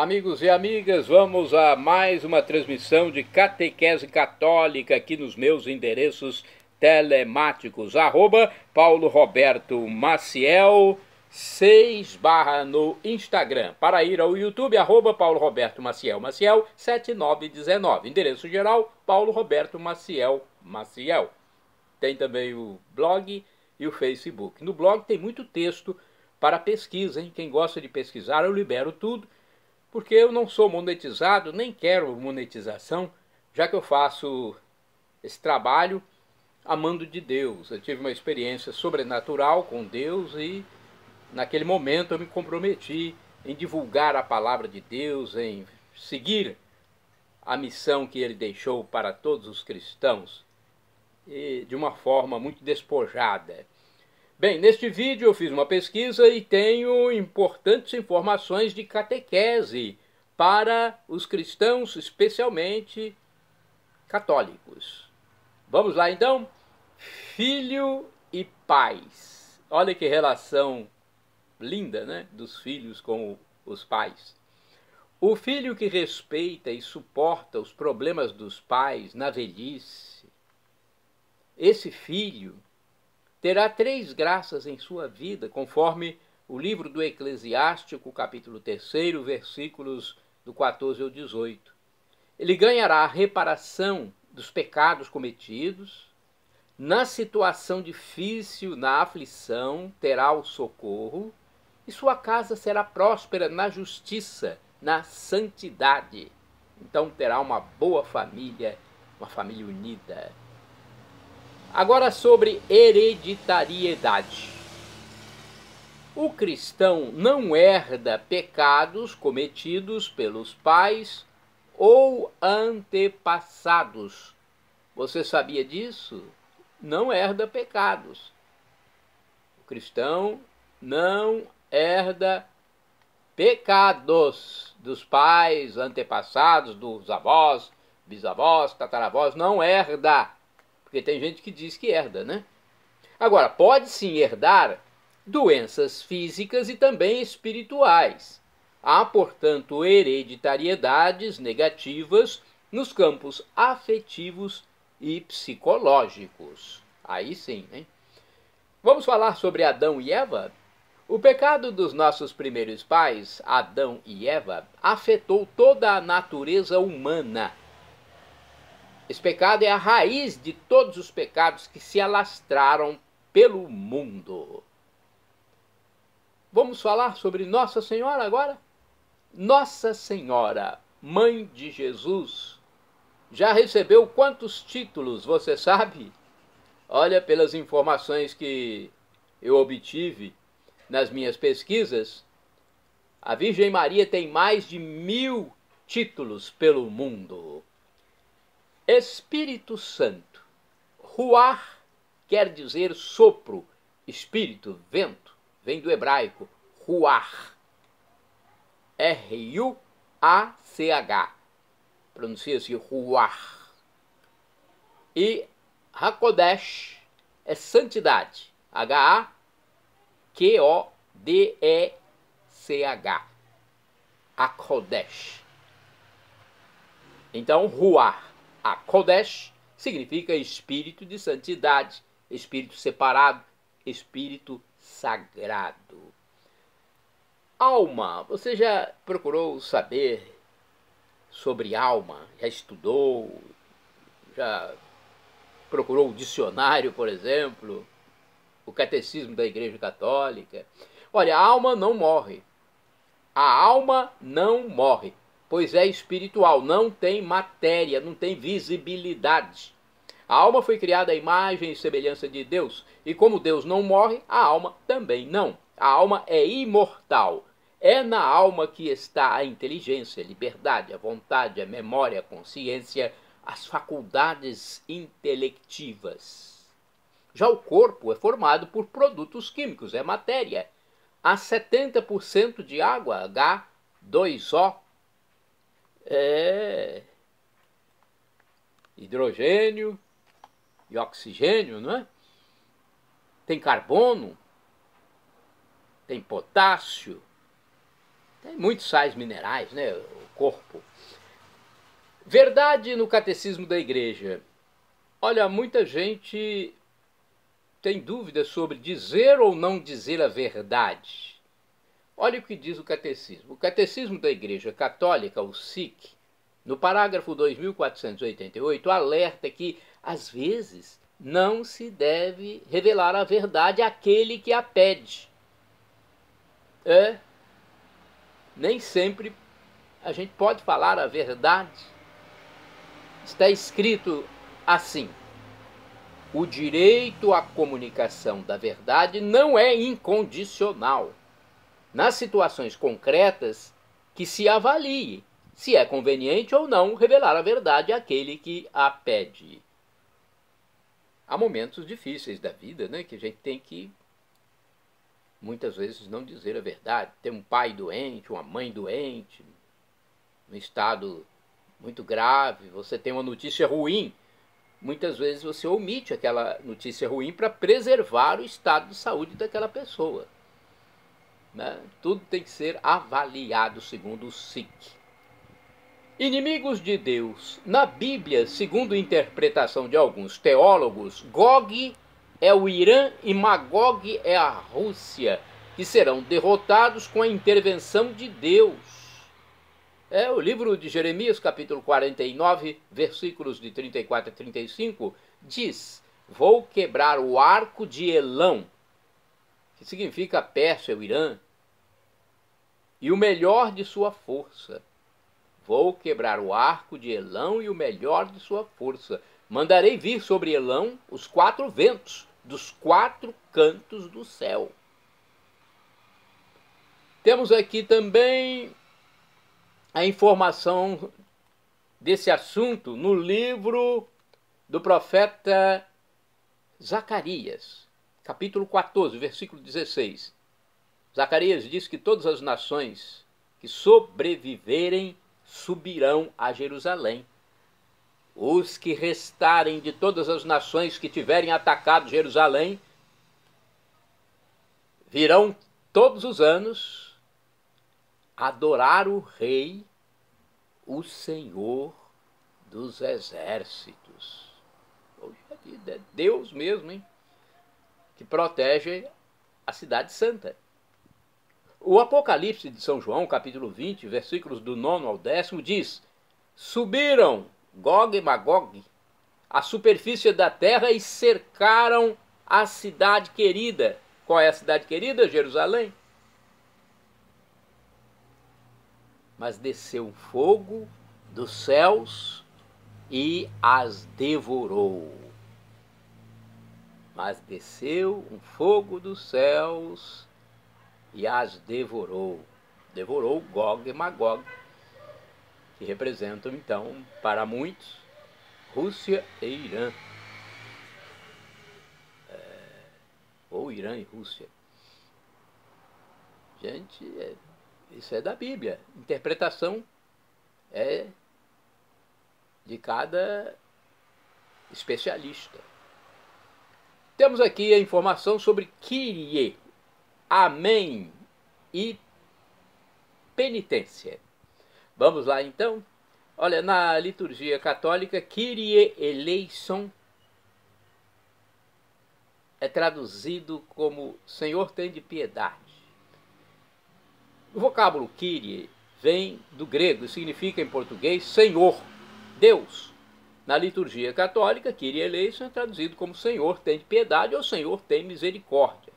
Amigos e amigas, vamos a mais uma transmissão de catequese católica aqui nos meus endereços telemáticos. Paulo Roberto Maciel 6 no Instagram. Para ir ao YouTube, Paulo Roberto Maciel 7919. Endereço geral, Paulo Roberto Maciel. Tem também o blog e o Facebook. No blog tem muito texto para pesquisa, hein? Quem gosta de pesquisar, eu libero tudo, porque eu não sou monetizado, nem quero monetização, já que eu faço esse trabalho amando de Deus. Eu tive uma experiência sobrenatural com Deus e naquele momento eu me comprometi em divulgar a palavra de Deus, em seguir a missão que ele deixou para todos os cristãos, e de uma forma muito despojada. Bem, neste vídeo eu fiz uma pesquisa e tenho importantes informações de catequese para os cristãos, especialmente católicos. Vamos lá então? Filho e pais. Olha que relação linda, né? Dos filhos com os pais. O filho que respeita e suporta os problemas dos pais na velhice, esse filho terá 3 graças em sua vida, conforme o livro do Eclesiástico, capítulo 3, versículos do 14 ao 18. Ele ganhará a reparação dos pecados cometidos, na situação difícil, na aflição, terá o socorro, e sua casa será próspera na justiça, na santidade. Então terá uma boa família, uma família unida. Agora sobre hereditariedade. O cristão não herda pecados cometidos pelos pais ou antepassados. Você sabia disso? Não herda pecados. O cristão não herda pecados dos pais, antepassados, dos avós, bisavós, tataravós, não herda. Porque tem gente que diz que herda, né? Agora, pode sim herdar doenças físicas e também espirituais. Há, portanto, hereditariedades negativas nos campos afetivos e psicológicos. Aí sim, hein? Vamos falar sobre Adão e Eva? O pecado dos nossos primeiros pais, Adão e Eva, afetou toda a natureza humana. Esse pecado é a raiz de todos os pecados que se alastraram pelo mundo. Vamos falar sobre Nossa Senhora agora? Nossa Senhora, Mãe de Jesus, já recebeu quantos títulos, você sabe? Olha, pelas informações que eu obtive nas minhas pesquisas, a Virgem Maria tem mais de 1000 títulos pelo mundo. Espírito Santo. Ruach quer dizer sopro, espírito, vento. Vem do hebraico, ruach. R-U-A-C-H. Pronuncia-se ruach. E Hakodesh é santidade. H-A-Q-O-D-E-C-H. Hakodesh. Então, ruach. HaKodesh significa espírito de santidade, espírito separado, espírito sagrado. Alma. Você já procurou saber sobre alma? Já estudou? Já procurou o dicionário, por exemplo? O catecismo da Igreja Católica? Olha, a alma não morre. A alma não morre, pois é espiritual, não tem matéria, não tem visibilidade. A alma foi criada à imagem e semelhança de Deus, e como Deus não morre, a alma também não. A alma é imortal. É na alma que está a inteligência, a liberdade, a vontade, a memória, a consciência, as faculdades intelectivas. Já o corpo é formado por produtos químicos, é matéria. Há 70% de água, H2O, hidrogênio e oxigênio, não é? Tem carbono, tem potássio, Tem muitos sais minerais, né? O corpo. Verdade no catecismo da igreja. Olha, muita gente tem dúvidas sobre dizer ou não dizer a verdade. Olha o que diz o catecismo. O catecismo da igreja católica, o SIC, no parágrafo 2488, alerta que, às vezes, não se deve revelar a verdade àquele que a pede. Nem sempre a gente pode falar a verdade. Está escrito assim: o direito à comunicação da verdade não é incondicional. Nas situações concretas, que se avalie se é conveniente ou não revelar a verdade àquele que a pede. Há momentos difíceis da vida, né, que a gente tem que, muitas vezes, não dizer a verdade. Tem um pai doente, uma mãe doente, num estado muito grave, você tem uma notícia ruim. Muitas vezes você omite aquela notícia ruim para preservar o estado de saúde daquela pessoa. Né? Tudo tem que ser avaliado segundo o SIC. Inimigos de Deus. Na Bíblia, segundo a interpretação de alguns teólogos, Gog é o Irã e Magog é a Rússia, que serão derrotados com a intervenção de Deus. O livro de Jeremias, capítulo 49, versículos de 34 a 35, diz: vou quebrar o arco de Elão, que significa Pérsia, o Irã, e o melhor de sua força. Vou quebrar o arco de Elão e o melhor de sua força. Mandarei vir sobre Elão os 4 ventos dos 4 cantos do céu. Temos aqui também a informação desse assunto no livro do profeta Zacarias, capítulo 14, versículo 16. Zacarias diz que todas as nações que sobreviverem subirão a Jerusalém. Os que restarem de todas as nações que tiverem atacado Jerusalém virão todos os anos adorar o Rei, o Senhor dos Exércitos. Poxa vida, é Deus mesmo, hein? Que protege a cidade santa. O Apocalipse de São João, capítulo 20, versículos do 9 ao 10, diz: subiram Gog e Magog à superfície da terra e cercaram a cidade querida. Qual é a cidade querida? Jerusalém. Mas desceu um fogo dos céus e as devorou. Mas desceu um fogo dos céus e as devorou. Devorou Gog e Magog, que representam, então, para muitos, Rússia e Irã. Ou Irã e Rússia. Gente, isso é da Bíblia. Interpretação é de cada especialista. Temos aqui a informação sobre Kyrie, Amém e penitência. Vamos lá então? Olha, na liturgia católica, Kyrie eleison é traduzido como Senhor tem de piedade. O vocábulo Kyrie vem do grego e significa em português Senhor, Deus. Na liturgia católica, Kyrie eleison é traduzido como Senhor tem de piedade ou Senhor tem misericórdia.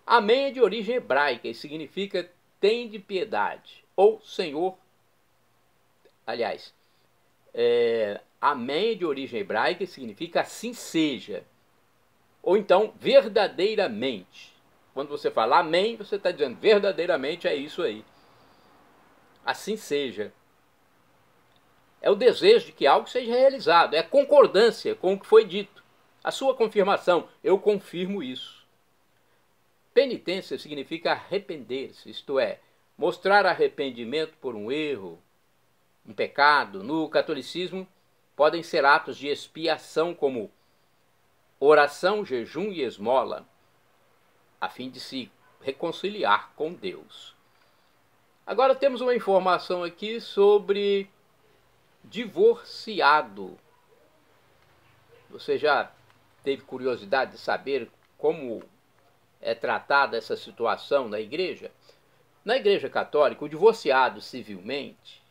Amém é de origem hebraica e significa tem de piedade ou Senhor. Aliás, Amém é de origem hebraica e significa assim seja. Ou então, verdadeiramente. Quando você fala amém, você está dizendo verdadeiramente é isso aí. Assim seja. É o desejo de que algo seja realizado. É a concordância com o que foi dito. A sua confirmação. Eu confirmo isso. Penitência significa arrepender-se, isto é, mostrar arrependimento por um erro, um pecado. No catolicismo, podem ser atos de expiação como oração, jejum e esmola, a fim de se reconciliar com Deus. Agora temos uma informação aqui sobre divorciado. Você já teve curiosidade de saber como é tratada essa situação na igreja? Na igreja católica, o divorciado civilmente,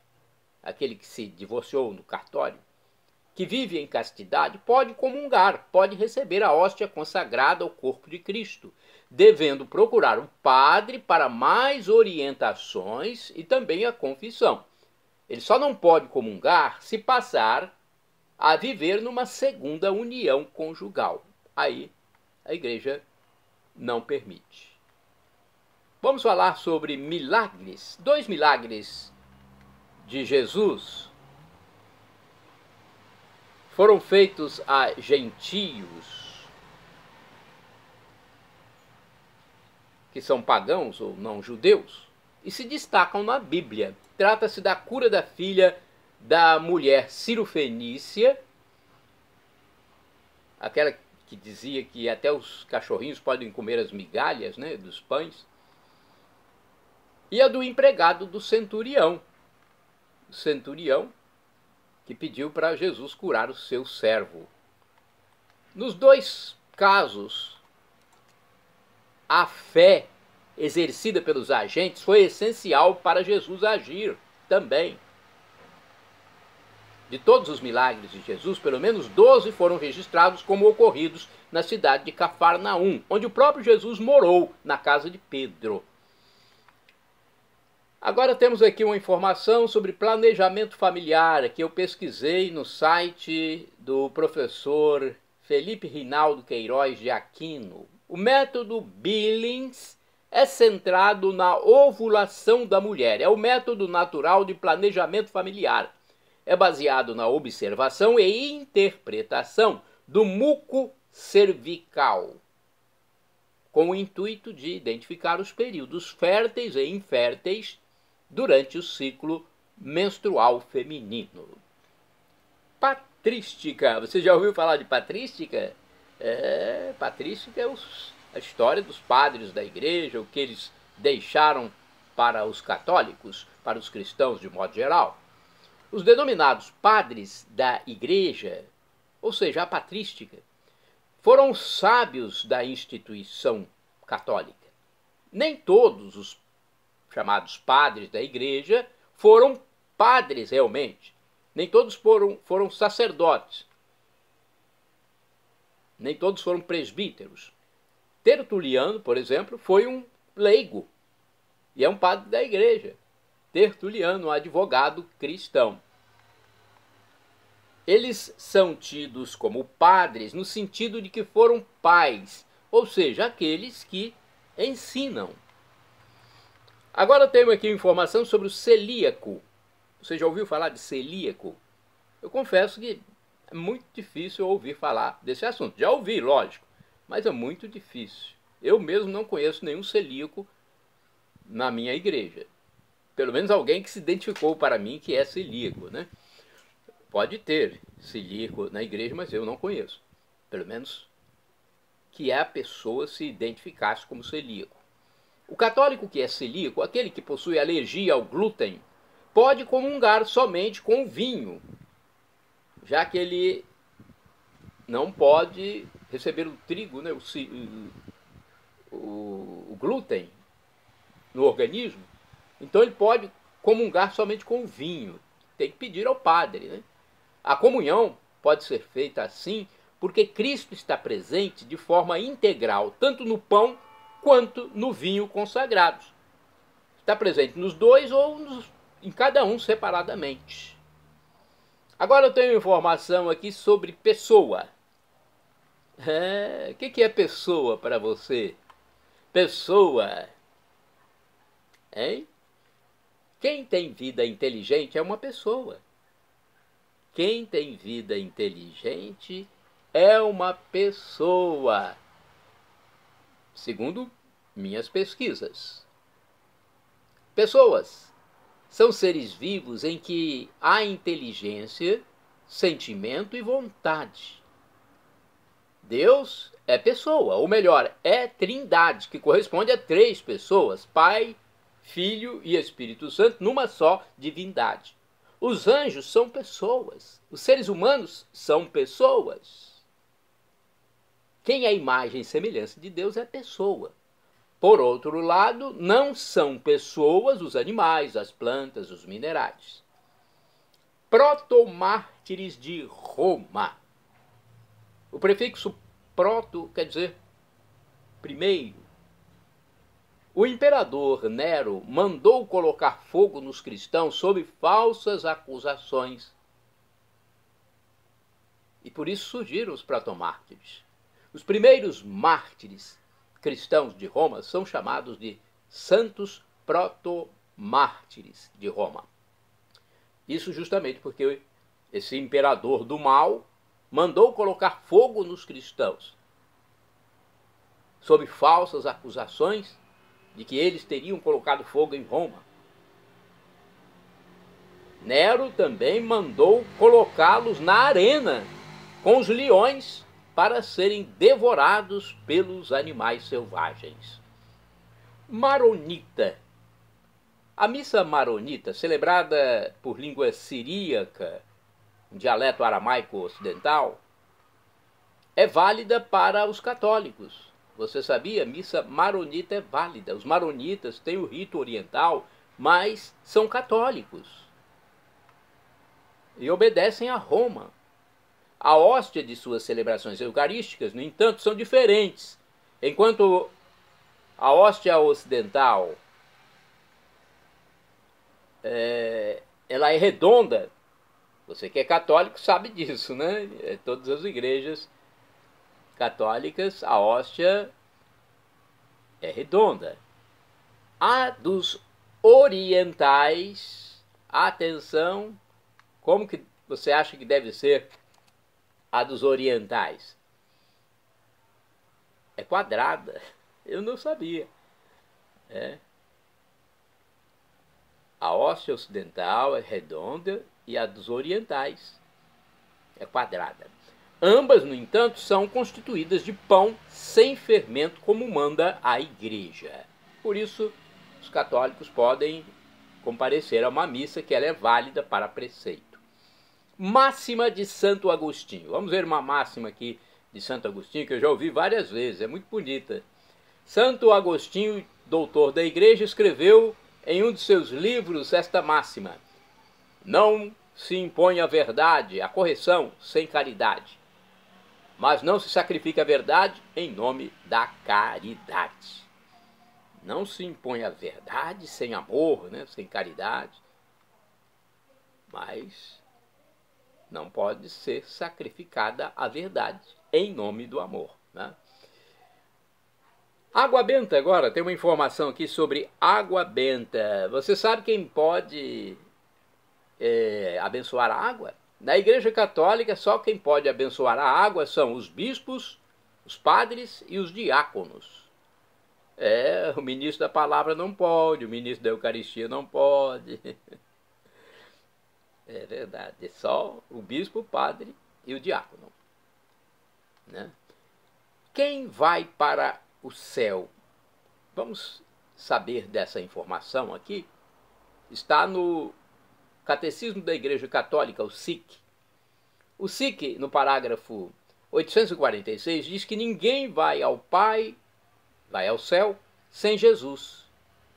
aquele que se divorciou no cartório, que vive em castidade, pode comungar, pode receber a hóstia consagrada ao corpo de Cristo, devendo procurar um padre para mais orientações e também a confissão. Ele só não pode comungar se passar a viver numa segunda união conjugal. Aí a igreja não permite. Vamos falar sobre milagres. 2 milagres de Jesus foram feitos a gentios, que são pagãos ou não judeus, e se destacam na Bíblia. Trata-se da cura da filha da mulher cirofenícia, aquela que dizia que até os cachorrinhos podem comer as migalhas, né, dos pães, e a do empregado do centurião. O centurião que pediu para Jesus curar o seu servo. Nos 2 casos, a fé exercida pelos agentes foi essencial para Jesus agir também. De todos os milagres de Jesus, pelo menos 12 foram registrados como ocorridos na cidade de Cafarnaum, onde o próprio Jesus morou, na casa de Pedro. Agora temos aqui uma informação sobre planejamento familiar, que eu pesquisei no site do professor Felipe Rinaldo Queiroz de Aquino. O método Billings é centrado na ovulação da mulher. É o método natural de planejamento familiar. É baseado na observação e interpretação do muco cervical, com o intuito de identificar os períodos férteis e inférteis durante o ciclo menstrual feminino. Patrística. Você já ouviu falar de patrística? Patrística é a história dos padres da igreja, o que eles deixaram para os católicos, para os cristãos de modo geral. Os denominados padres da igreja, ou seja, a patrística, foram sábios da instituição católica. Nem todos os chamados padres da igreja foram padres realmente. Nem todos foram sacerdotes. Nem todos foram presbíteros. Tertuliano, por exemplo, foi um leigo e é um padre da igreja. Tertuliano, um advogado cristão. Eles são tidos como padres no sentido de que foram pais, ou seja, aqueles que ensinam. Agora tenho aqui informação sobre o celíaco. Você já ouviu falar de celíaco? Eu confesso que é muito difícil ouvir falar desse assunto. Já ouvi, lógico, mas é muito difícil. Eu mesmo não conheço nenhum celíaco na minha igreja. Pelo menos alguém que se identificou para mim que é celíaco, né? Pode ter celíaco na igreja, mas eu não conheço. Pelo menos que a pessoa se identificasse como celíaco. O católico que é celíaco, aquele que possui alergia ao glúten, pode comungar somente com o vinho, já que ele não pode receber o trigo, né, o glúten no organismo. Então ele pode comungar somente com o vinho. Tem que pedir ao padre, né? A comunhão pode ser feita assim porque Cristo está presente de forma integral, tanto no pão quanto no vinho consagrados. Está presente nos dois ou em cada um separadamente. Agora eu tenho informação aqui sobre pessoa. O que é pessoa para você? Pessoa. Hein? Quem tem vida inteligente é uma pessoa. Quem tem vida inteligente é uma pessoa, segundo minhas pesquisas. Pessoas são seres vivos em que há inteligência, sentimento e vontade. Deus é pessoa, ou melhor, é trindade, que corresponde a 3 pessoas, Pai, Filho e Espírito Santo numa só divindade. Os anjos são pessoas, os seres humanos são pessoas. Quem é a imagem e semelhança de Deus é pessoa. Por outro lado, não são pessoas os animais, as plantas, os minerais. Protomártires de Roma. O prefixo proto quer dizer primeiro. O imperador Nero mandou colocar fogo nos cristãos sob falsas acusações. E por isso surgiram os protomártires. Os primeiros mártires cristãos de Roma são chamados de santos protomártires de Roma. Isso justamente porque esse imperador do mal mandou colocar fogo nos cristãos, sob falsas acusações de que eles teriam colocado fogo em Roma. Nero também mandou colocá-los na arena com os leões para serem devorados pelos animais selvagens. Maronita. A missa maronita, celebrada por língua siríaca, um dialeto aramaico ocidental, é válida para os católicos. Você sabia? A missa maronita é válida. Os maronitas têm o rito oriental, mas são católicos e obedecem a Roma. A hóstia de suas celebrações eucarísticas, no entanto, são diferentes. Enquanto a hóstia ocidental ela é redonda, você que é católico sabe disso, né? Todas as igrejas católicas, a hóstia é redonda. A dos orientais, atenção, como que você acha que deve ser a dos orientais? É quadrada. Eu não sabia. A hóstia ocidental é redonda e a dos orientais é quadrada. Ambas, no entanto, são constituídas de pão sem fermento, como manda a igreja. Por isso, os católicos podem comparecer a uma missa que ela é válida para preceito. Máxima de Santo Agostinho. Vamos ver uma máxima aqui de Santo Agostinho, que eu já ouvi várias vezes, é muito bonita. Santo Agostinho, doutor da igreja, escreveu em um de seus livros esta máxima: não se impõe a verdade, a correção, sem caridade, mas não se sacrifica a verdade em nome da caridade. Não se impõe a verdade sem amor, né, sem caridade, mas não pode ser sacrificada a verdade em nome do amor, né? Água benta agora, tem uma informação aqui sobre água benta. Você sabe quem pode abençoar a água? Na Igreja Católica, só quem pode abençoar a água são os bispos, os padres e os diáconos. O ministro da palavra não pode, o ministro da Eucaristia não pode. É verdade, é só o bispo, o padre e o diácono, né? Quem vai para o céu? Vamos saber dessa informação aqui. Está no Catecismo da Igreja Católica, o SIC. O SIC, no parágrafo 846, diz que ninguém vai ao Pai, vai ao céu, sem Jesus,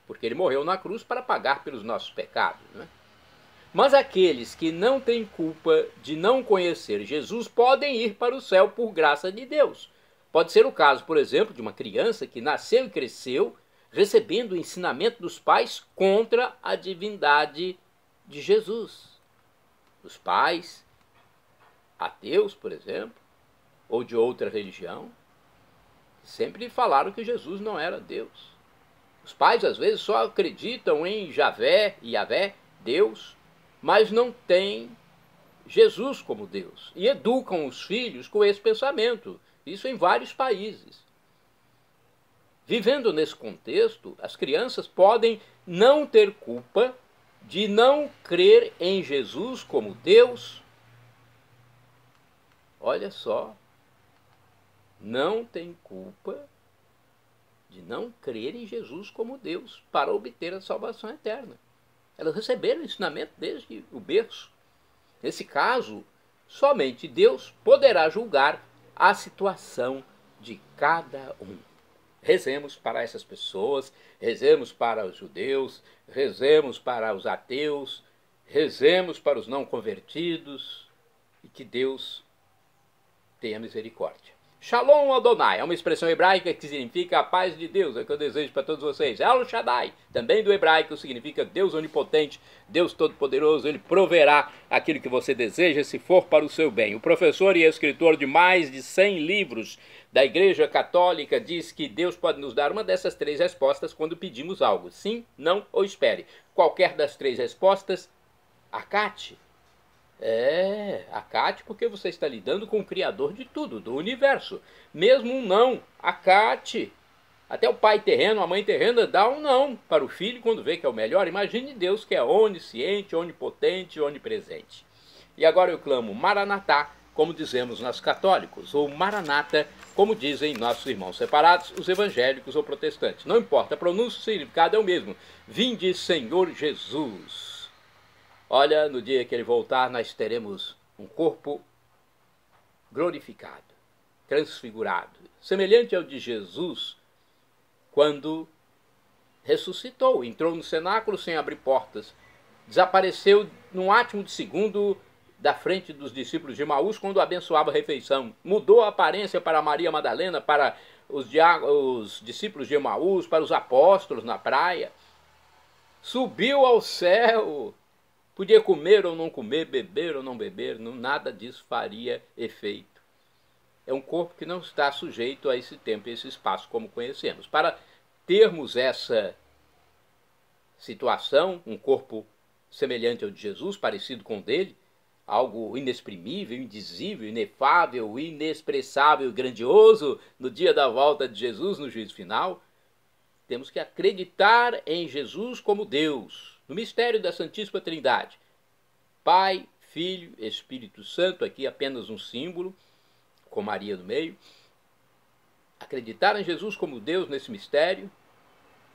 porque ele morreu na cruz para pagar pelos nossos pecados, né? Mas aqueles que não têm culpa de não conhecer Jesus podem ir para o céu por graça de Deus. Pode ser o caso, por exemplo, de uma criança que nasceu e cresceu recebendo o ensinamento dos pais contra a divindade de Jesus. Os pais ateus, por exemplo, ou de outra religião, sempre falaram que Jesus não era Deus. Os pais, às vezes, só acreditam em Javé, Yavé, Deus, mas não têm Jesus como Deus. E educam os filhos com esse pensamento. Isso em vários países. Vivendo nesse contexto, as crianças podem não ter culpa de não crer em Jesus como Deus. Olha só. Não tem culpa de de não crer em Jesus como Deus para obter a salvação eterna. Elas receberam o ensinamento desde o berço. Nesse caso, somente Deus poderá julgar a situação de cada um. Rezemos para essas pessoas, rezemos para os judeus, rezemos para os ateus, rezemos para os não convertidos, e que Deus tenha misericórdia. Shalom Adonai é uma expressão hebraica que significa a paz de Deus, é o que eu desejo para todos vocês. El Shaddai, também do hebraico, significa Deus onipotente, Deus todo-poderoso, Ele proverá aquilo que você deseja se for para o seu bem. O professor e escritor de mais de 100 livros da Igreja Católica diz que Deus pode nos dar uma dessas 3 respostas quando pedimos algo: sim, não ou espere. Qualquer das 3 respostas, acate. Acate, porque você está lidando com o Criador de tudo, do universo. Mesmo um não, acate. Até o pai terreno, a mãe terrena dá um não para o filho quando vê que é o melhor. Imagine Deus, que é onisciente, onipotente, onipresente. E agora eu clamo Maranatá, como dizemos nós católicos, ou Maranata, como dizem nossos irmãos separados, os evangélicos ou protestantes. Não importa, a pronúncia e o significado é o mesmo. Vinde, Senhor Jesus. Olha, no dia que Ele voltar, nós teremos um corpo glorificado, transfigurado, semelhante ao de Jesus, quando ressuscitou, entrou no cenáculo sem abrir portas, desapareceu num átimo de segundo da frente dos discípulos de Emaús quando abençoava a refeição, mudou a aparência para Maria Madalena, para os discípulos de Emaús, para os apóstolos na praia, subiu ao céu. Podia comer ou não comer, beber ou não beber, nada disso faria efeito. É um corpo que não está sujeito a esse tempo e esse espaço como conhecemos. Para termos essa situação, um corpo semelhante ao de Jesus, parecido com o dele, algo inexprimível, indizível, inefável, inexpressável, grandioso, no dia da volta de Jesus, no juízo final, temos que acreditar em Jesus como Deus, no mistério da Santíssima Trindade. Pai, Filho, Espírito Santo, aqui apenas um símbolo, com Maria no meio. Acreditar em Jesus como Deus nesse mistério,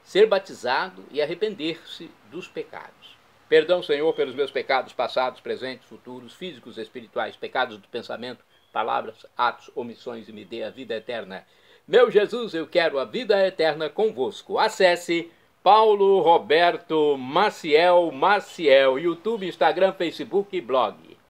ser batizado e arrepender-se dos pecados. Perdão, Senhor, pelos meus pecados passados, presentes, futuros, físicos, espirituais, pecados do pensamento, palavras, atos, omissões, e me dê a vida eterna. Meu Jesus, eu quero a vida eterna convosco. Acesse Paulo Roberto Maciel, YouTube, Instagram, Facebook e blog.